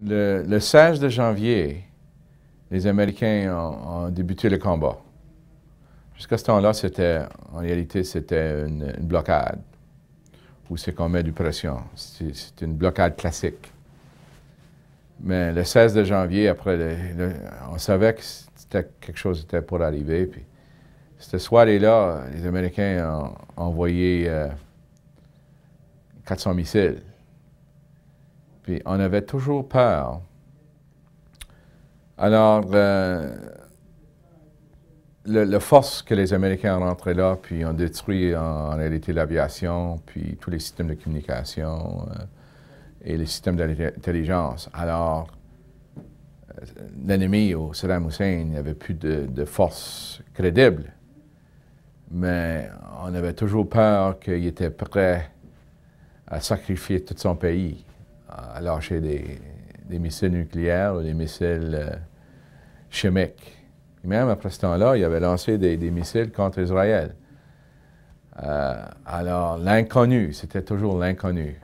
Le 16 de janvier, les Américains ont débuté le combat. Jusqu'à ce temps-là, en réalité, c'était une blocade, où c'est qu'on met du pression. C'est une blocade classique. Mais le 16 de janvier, après, on savait que quelque chose était pour arriver. Puis, cette soirée-là, les Américains ont envoyé 400 missiles. Puis on avait toujours peur. Alors, la force que les Américains ont rentré là, puis ont détruit en réalité l'aviation, puis tous les systèmes de communication et les systèmes d'intelligence. Alors, l'ennemi, au Saddam Hussein, il n'y avait plus de force crédible. Mais on avait toujours peur qu'il était prêt à sacrifier tout son pays, à lâcher des missiles nucléaires ou des missiles chimiques. Et même après ce temps-là, il avait lancé des missiles contre Israël. Alors, l'inconnu, c'était toujours l'inconnu.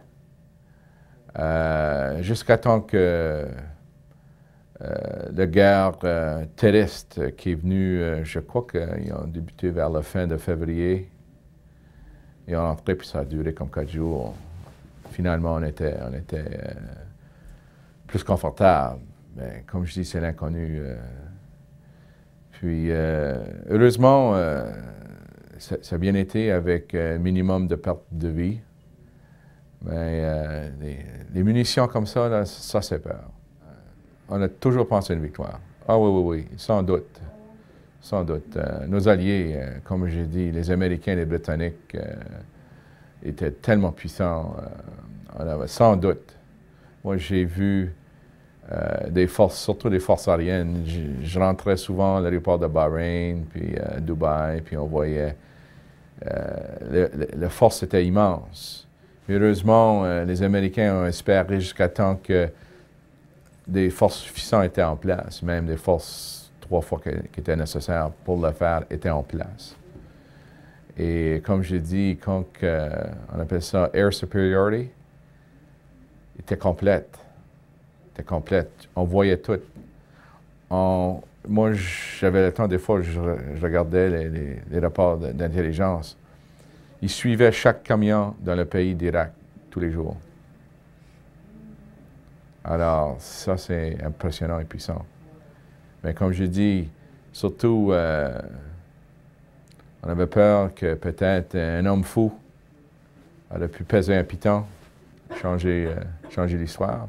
Jusqu'à temps que la guerre terrestre qui est venue, je crois qu'ils ont débuté vers la fin de février. Ils ont rentré, puis ça a duré comme 4 jours. Finalement, on était plus confortable. Mais comme je dis, c'est l'inconnu. Puis, heureusement, ça a bien été avec un minimum de perte de vie. Mais les munitions comme ça, là, ça c'est peur. On a toujours pensé à une victoire. Ah oui, oui, oui, sans doute. Sans doute. Nos alliés, comme j'ai dit, les Américains et les Britanniques étaient tellement puissants. Sans doute. Moi, j'ai vu des forces, surtout des forces aériennes. Je rentrais souvent à l'aéroport de Bahreïn, puis à Dubaï, puis on voyait... la force était immense. Mais heureusement, les Américains ont espéré jusqu'à temps que des forces suffisantes étaient en place, même des forces 3 fois qui étaient nécessaires pour le faire étaient en place. Et comme j'ai dit, quand on appelle ça Air Superiority, était complète. Était complète. On voyait tout. Moi, j'avais le temps, des fois, je regardais les rapports d'intelligence. Ils suivaient chaque camion dans le pays d'Irak, tous les jours. Alors, ça, c'est impressionnant et puissant. Mais comme je dis, surtout, on avait peur que peut-être un homme fou aurait pu peser un piton, changer l'histoire.